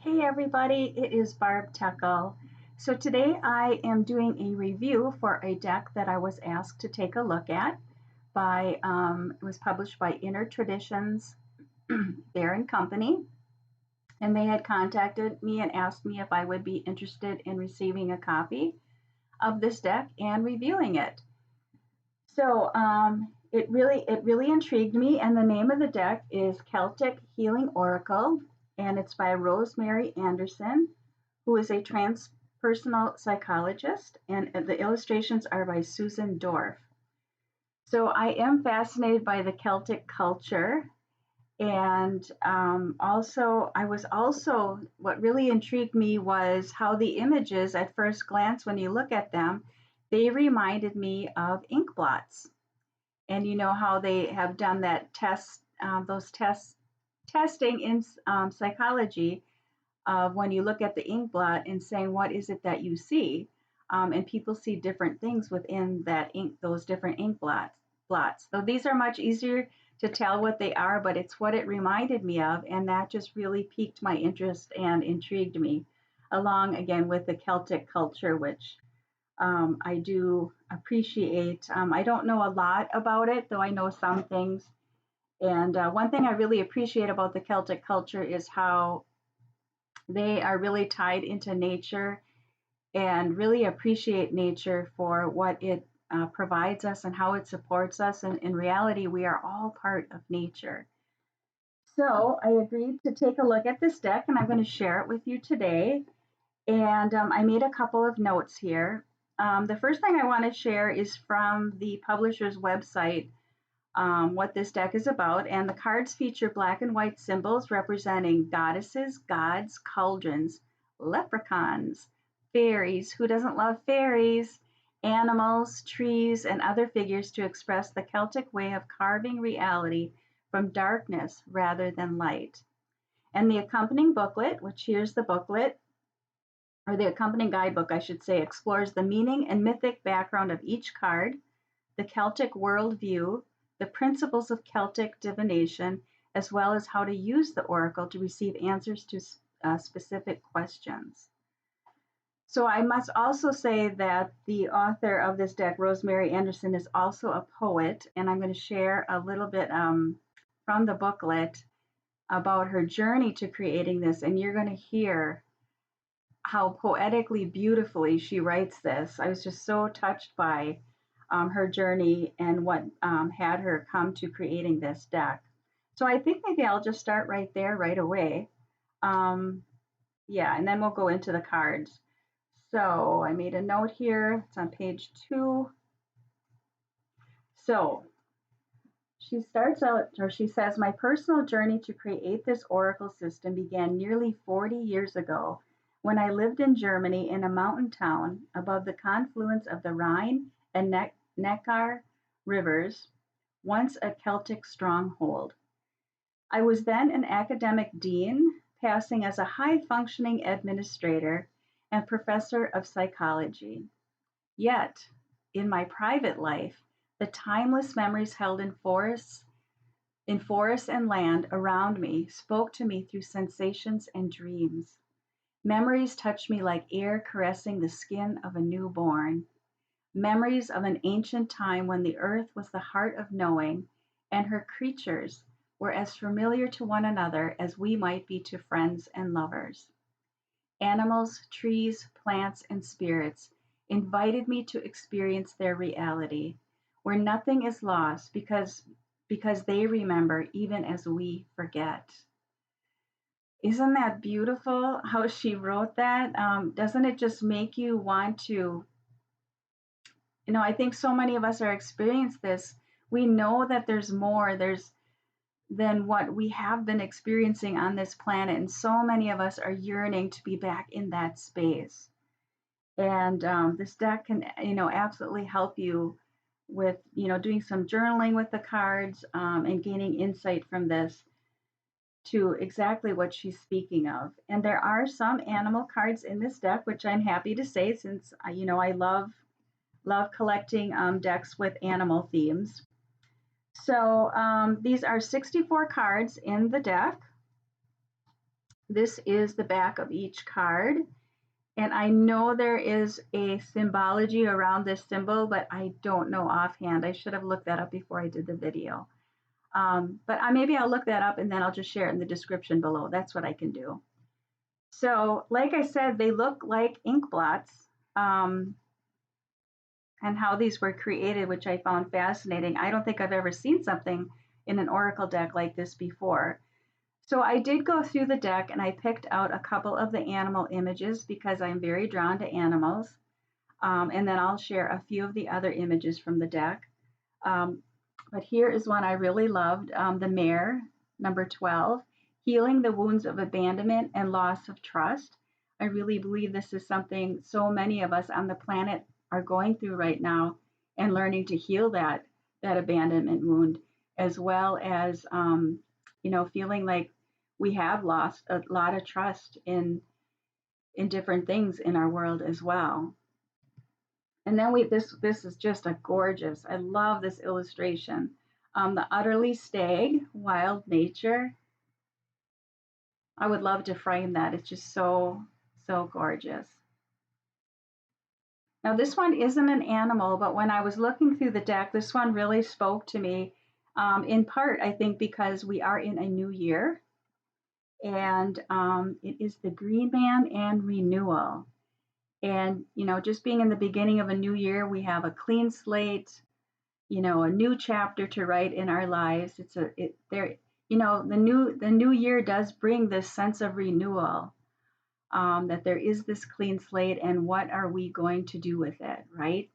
Hey everybody, it is Barb Teckle. So today I am doing a review for a deck that I was asked to take a look at it was published by Inner Traditions, Bear & Company, and they had contacted me and asked me if I would be interested in receiving a copy of this deck and reviewing it. So it really intrigued me, and the name of the deck is Celtic Healing Oracle, and it's by Rosemarie Anderson, who is a transpersonal psychologist, and the illustrations are by Susan Dorff. So I am fascinated by the Celtic culture, and what really intrigued me was how the images, at first glance, when you look at them, they reminded me of ink blots. And you know how they have done that testing in psychology of when you look at the ink blot and saying, what is it that you see? And people see different things within that ink, those different ink blots. So these are much easier to tell what they are, but it's what it reminded me of, and that just really piqued my interest and intrigued me, along again with the Celtic culture, which I do appreciate. I don't know a lot about it, though I know some things. And one thing I really appreciate about the Celtic culture is how they are really tied into nature and really appreciate nature for what it provides us and how it supports us. And in reality, we are all part of nature. So I agreed to take a look at this deck, and I'm going to share it with you today. And I made a couple of notes here. The first thing I want to share is from the publisher's website, what this deck is about. And the cards feature black and white symbols representing goddesses, gods, cauldrons, leprechauns, fairies, who doesn't love fairies, animals, trees, and other figures to express the Celtic way of carving reality from darkness rather than light. And the accompanying booklet, which here's the booklet, or the accompanying guidebook, I should say, explores the meaning and mythic background of each card, the Celtic worldview, the principles of Celtic divination, as well as how to use the oracle to receive answers to specific questions. So I must also say that the author of this deck, Rosemarie Anderson, is also a poet, and I'm going to share a little bit from the booklet about her journey to creating this, and you're going to hear how poetically beautifully she writes this. I was just so touched by her journey and what had her come to creating this deck. So I think maybe I'll just start right there right away. Yeah, and then we'll go into the cards. So I made a note here. It's on page 2. So she starts out, or she says, my personal journey to create this oracle system began nearly 40 years ago when I lived in Germany in a mountain town above the confluence of the Rhine and Neckar rivers, once a Celtic stronghold. I was then an academic dean, passing as a high-functioning administrator and professor of psychology. Yet, in my private life, the timeless memories held in forests and land around me spoke to me through sensations and dreams. Memories touched me like air caressing the skin of a newborn. Memories of an ancient time when the earth was the heart of knowing, and her creatures were as familiar to one another as we might be to friends and lovers. Animals, trees, plants, and spirits invited me to experience their reality, where nothing is lost because they remember even as we forget. Isn't that beautiful how she wrote that? Doesn't it just make you want to, I think so many of us are experiencing this. We know that there's more than what we have been experiencing on this planet, and so many of us are yearning to be back in that space. And this deck can, absolutely help you with, doing some journaling with the cards and gaining insight from this to exactly what she's speaking of. And there are some animal cards in this deck, which I'm happy to say, since I love collecting decks with animal themes. So these are 64 cards in the deck. This is the back of each card. And I know there is a symbology around this symbol, but I don't know offhand. I should have looked that up before I did the video. But maybe I'll look that up and then I'll just share it in the description below. That's what I can do. So, like I said, they look like ink blots, and how these were created, which I found fascinating. I don't think I've ever seen something in an oracle deck like this before. So I did go through the deck and I picked out a couple of the animal images because I'm very drawn to animals. And then I'll share a few of the other images from the deck. But here is one I really loved, the mare, number 12, healing the wounds of abandonment and loss of trust. I really believe this is something so many of us on the planet are going through right now, and learning to heal that abandonment wound, as well as feeling like we have lost a lot of trust in different things in our world as well. And then this is just a gorgeous. I love this illustration. The utterly stag, wild nature. I would love to frame that. It's just so gorgeous. Now this one isn't an animal, but when I was looking through the deck, this one really spoke to me. In part, I think because we are in a new year, and it is the Green Man and renewal. And just being in the beginning of a new year, we have a clean slate, a new chapter to write in our lives. The new year does bring this sense of renewal, that there is this clean slate, and what are we going to do with it, right?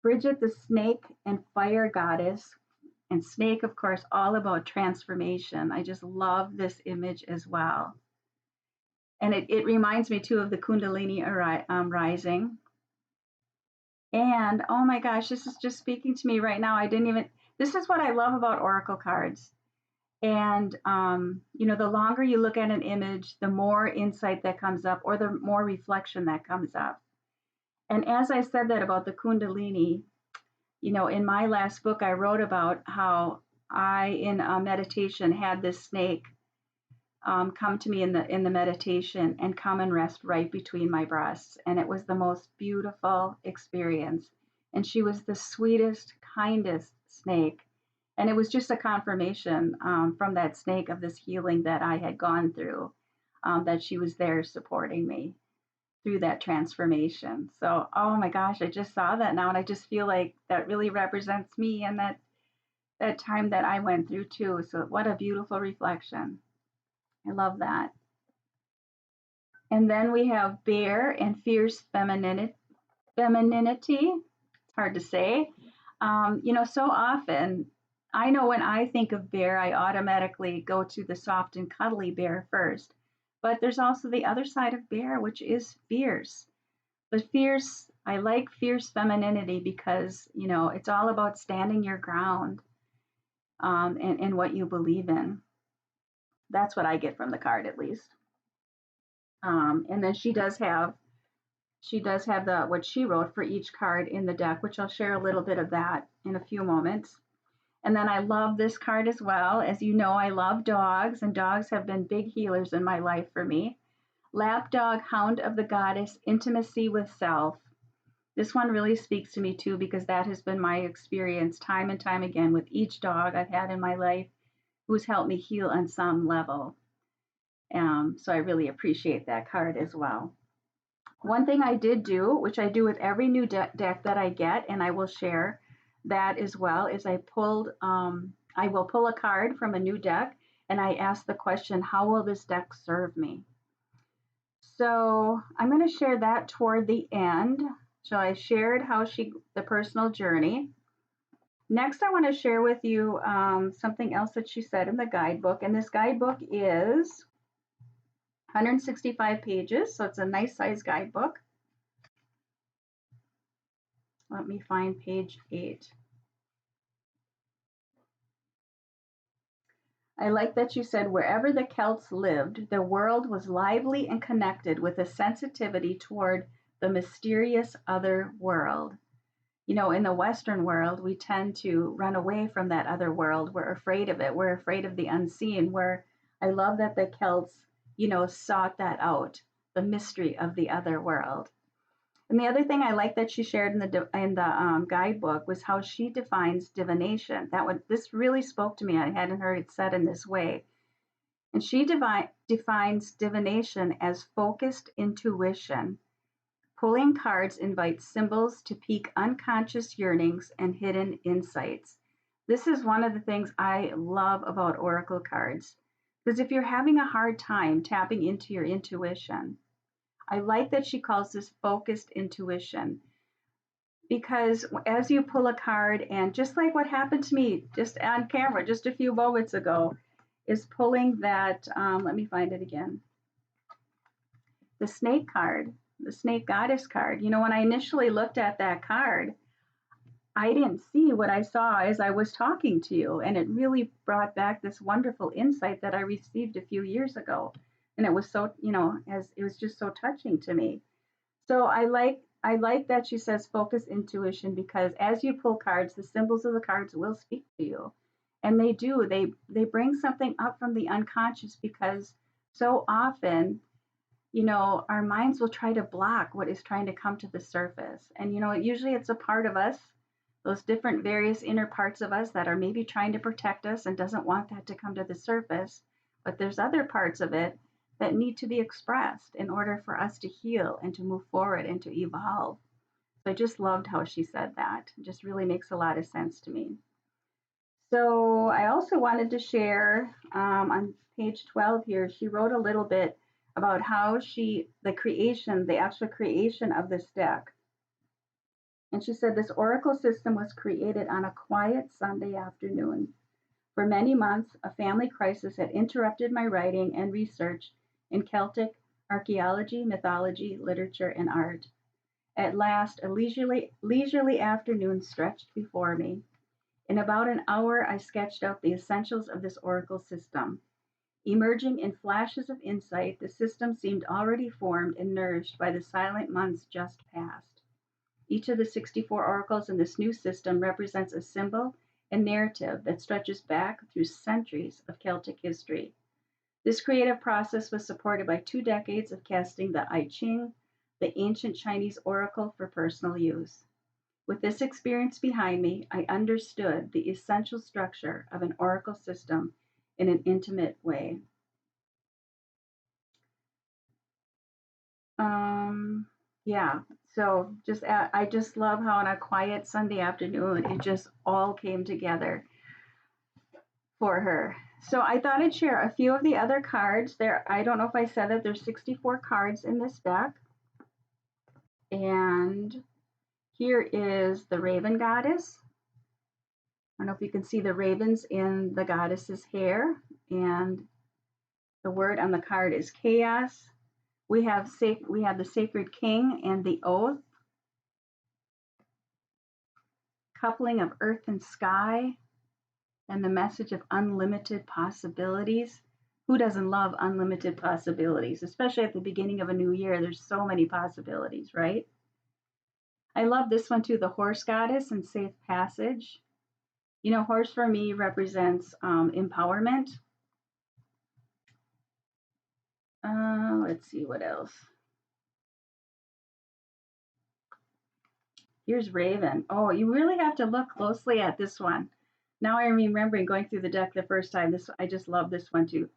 Bridget, the snake and fire goddess, and snake, of course, all about transformation. I just love this image as well. And it reminds me too of the Kundalini rising. And oh my gosh, this is just speaking to me right now. This is what I love about oracle cards. And, the longer you look at an image, the more insight that comes up, or the more reflection that comes up. And as I said that about the Kundalini, in my last book, I wrote about how I, in a meditation, had this snake come to me in the meditation and come and rest right between my breasts. And it was the most beautiful experience. And she was the sweetest, kindest snake. And it was just a confirmation from that snake of this healing that I had gone through, that she was there supporting me through that transformation. So, oh my gosh, I just saw that now, and I just feel like that really represents me and that time that I went through too. So what a beautiful reflection. I love that. And then we have bear and fierce femininity. It's hard to say. So often, I know when I think of bear, I automatically go to the soft and cuddly bear first. But there's also the other side of bear, which is fierce. But fierce, I like fierce femininity because, it's all about standing your ground, and what you believe in. That's what I get from the card, at least. And then she does have what she wrote for each card in the deck, which I'll share a little bit of that in a few moments. And then I love this card as well. As you know, I love dogs, and dogs have been big healers in my life for me. Lapdog, hound of the goddess, intimacy with self. This one really speaks to me too, because that has been my experience time and time again with each dog I've had in my life who's helped me heal on some level. So I really appreciate that card as well. One thing I did do, which I do with every new deck that I get, and I will share that as well, is I will pull a card from a new deck, and I ask the question, how will this deck serve me? So I'm going to share that toward the end. So I shared the personal journey. Next, I want to share with you something else that she said in the guidebook. And this guidebook is 165 pages, so it's a nice size guidebook. Let me find page 8. I like that you said, wherever the Celts lived, the world was lively and connected with a sensitivity toward the mysterious other world. In the Western world, we tend to run away from that other world. We're afraid of it. We're afraid of the unseen. I love that the Celts, sought that out, the mystery of the other world. And the other thing I like that she shared in the guidebook was how she defines divination. This really spoke to me. I hadn't heard it said in this way. And she defines divination as focused intuition. Pulling cards invites symbols to pique unconscious yearnings and hidden insights. This is one of the things I love about oracle cards. Because if you're having a hard time tapping into your intuition, I like that she calls this focused intuition. Because as you pull a card, and just like what happened to me just on camera just a few moments ago, is pulling that, let me find it again, the snake card, the snake goddess card. When I initially looked at that card, I didn't see what I saw as I was talking to you. And it really brought back this wonderful insight that I received a few years ago. And it was so, as it was just so touching to me. So I like that she says focus intuition, because as you pull cards, the symbols of the cards will speak to you. And they do. They bring something up from the unconscious, because so often, our minds will try to block what is trying to come to the surface. And usually it's a part of us, those different various inner parts of us that are maybe trying to protect us and doesn't want that to come to the surface. But there's other parts of it that need to be expressed in order for us to heal and to move forward and to evolve. So I just loved how she said that. It just really makes a lot of sense to me. So I also wanted to share on page 12 here, she wrote a little bit about how the actual creation of this deck. And she said this oracle system was created on a quiet Sunday afternoon. For many months, a family crisis had interrupted my writing and research in Celtic archaeology, mythology, literature, and art. At last, a leisurely afternoon stretched before me. In about an hour, I sketched out the essentials of this oracle system. Emerging in flashes of insight, the system seemed already formed and nourished by the silent months just past. Each of the 64 oracles in this new system represents a symbol and narrative that stretches back through centuries of Celtic history. This creative process was supported by 2 decades of casting the I Ching, the ancient Chinese oracle, for personal use. With this experience behind me, I understood the essential structure of an oracle system in an intimate way. Yeah, so I just love how on a quiet Sunday afternoon, it just all came together for her. So I thought I'd share a few of the other cards. I don't know if I said that there's 64 cards in this deck. And here is the Raven Goddess. I don't know if you can see the ravens in the goddess's hair. And the word on the card is chaos. We have the Sacred King and the Oath. Coupling of earth and sky, and the message of unlimited possibilities. Who doesn't love unlimited possibilities? Especially at the beginning of a new year, there's so many possibilities, right? I love this one too, the Horse Goddess and Safe Passage. Horse for me represents empowerment. Let's see what else. Here's Raven. Oh, you really have to look closely at this one. Now I'm remembering going through the deck the first time. I just love this one too.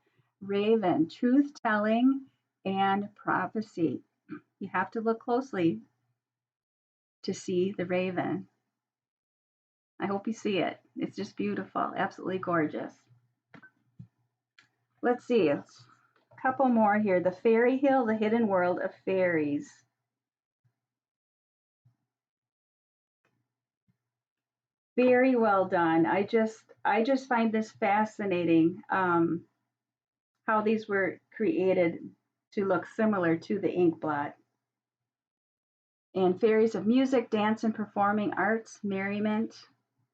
Raven, truth telling and prophecy. You have to look closely to see the raven. I hope you see it. It's just beautiful, absolutely gorgeous. Let's see, a couple more here. The Fairy Hill, the hidden world of fairies. Very well done. I just find this fascinating, how these were created to look similar to the ink blot. And fairies of music, dance, and performing arts, merriment.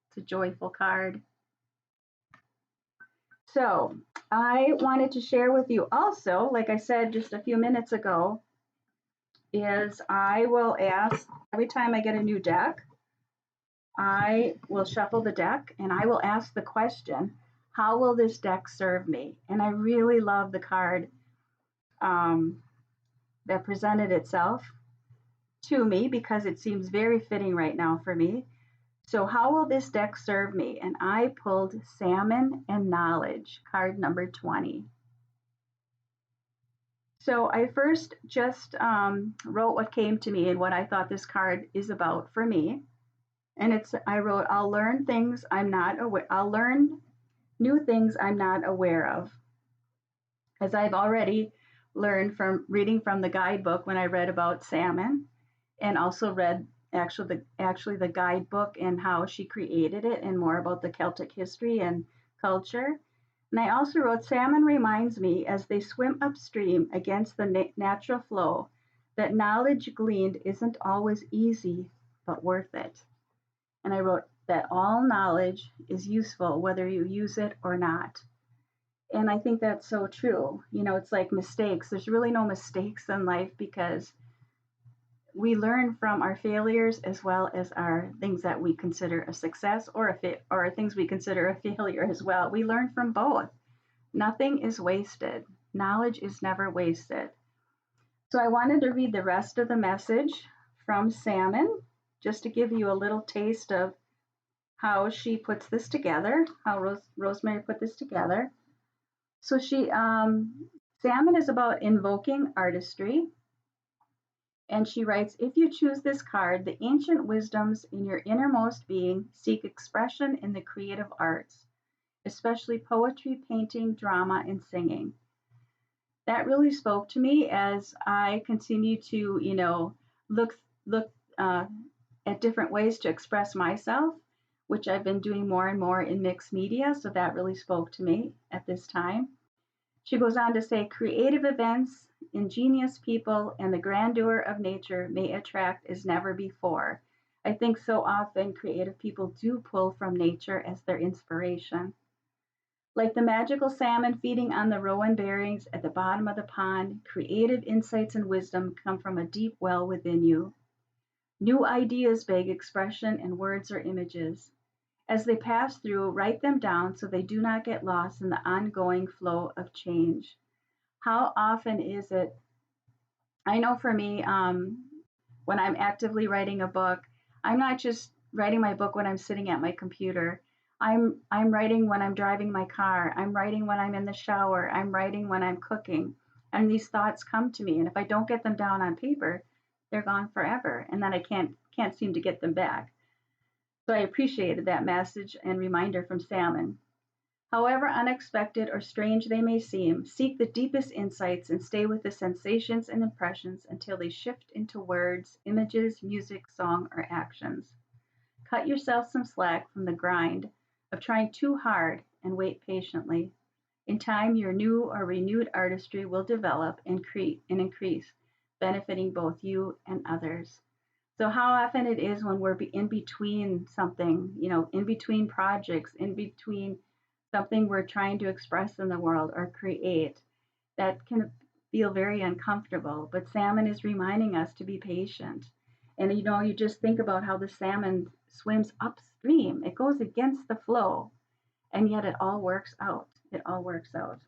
It's a joyful card. So I wanted to share with you also, like I said just a few minutes ago, is I will ask every time I get a new deck, I will shuffle the deck and I will ask the question, How will this deck serve me? And I really love the card um, that presented itself to me because it seems very fitting right now for me. So, how will this deck serve me? And I pulled Salmon and Knowledge, card number 20. So, I first just wrote what came to me and what I thought this card is about for me. And I wrote, I'll learn things I'm not aware, I'll learn new things I'm not aware of. As I've already learned from reading from the guidebook when I read about salmon, and also read actually the guidebook and how she created it and more about the Celtic history and culture. And I also wrote, salmon reminds me as they swim upstream against the natural flow that knowledge gleaned isn't always easy, but worth it. And I wrote that all knowledge is useful whether you use it or not. And I think that's so true. You know, it's like mistakes. There's really no mistakes in life because we learn from our failures as well as our things that we consider a success or things we consider a failure as well. We learn from both. Nothing is wasted. Knowledge is never wasted. So I wanted to read the rest of the message from Salmon just to give you a little taste of how she puts this together, how Rosemarie put this together. So Salmon is about invoking artistry. And she writes, if you choose this card, the ancient wisdoms in your innermost being seek expression in the creative arts, especially poetry, painting, drama, and singing. That really spoke to me as I continue to, look at different ways to express myself, which I've been doing more and more in mixed media. So that really spoke to me at this time. She goes on to say, creative events, ingenious people, and the grandeur of nature may attract as never before. I think so often creative people do pull from nature as their inspiration. Like the magical salmon feeding on the rowan berries at the bottom of the pond, creative insights and wisdom come from a deep well within you. New ideas beg expression in words or images. As they pass through, write them down so they do not get lost in the ongoing flow of change. How often is it? I know for me, when I'm actively writing a book, I'm not just writing my book when I'm sitting at my computer. I'm writing when I'm driving my car. I'm writing when I'm in the shower. I'm writing when I'm cooking. And these thoughts come to me. And if I don't get them down on paper, they're gone forever. And then I can't seem to get them back. So I appreciated that message and reminder from Salmon. However unexpected or strange they may seem, seek the deepest insights and stay with the sensations and impressions until they shift into words, images, music, song, or actions. Cut yourself some slack from the grind of trying too hard and wait patiently. In time, your new or renewed artistry will develop and increase, benefiting both you and others. So how often it is when we're in between something, in between projects, in between something we're trying to express in the world or create, that can feel very uncomfortable. But salmon is reminding us to be patient. And you just think about how the salmon swims upstream. It goes against the flow, and yet it all works out. It all works out.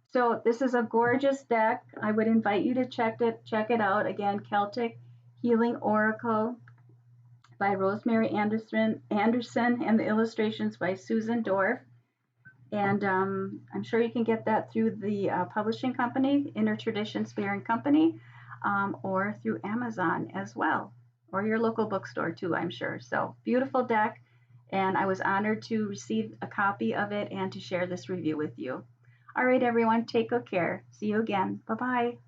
So this is a gorgeous deck. I would invite you to check it out. Again, Celtic Healing Oracle by Rosemarie Anderson, and the illustrations by Susan Dorff. And I'm sure you can get that through the publishing company, Inner Traditions Beer and Company, or through Amazon as well, or your local bookstore too, I'm sure. So beautiful deck, and I was honored to receive a copy of it and to share this review with you. All right, everyone, take good care. See you again. Bye-bye.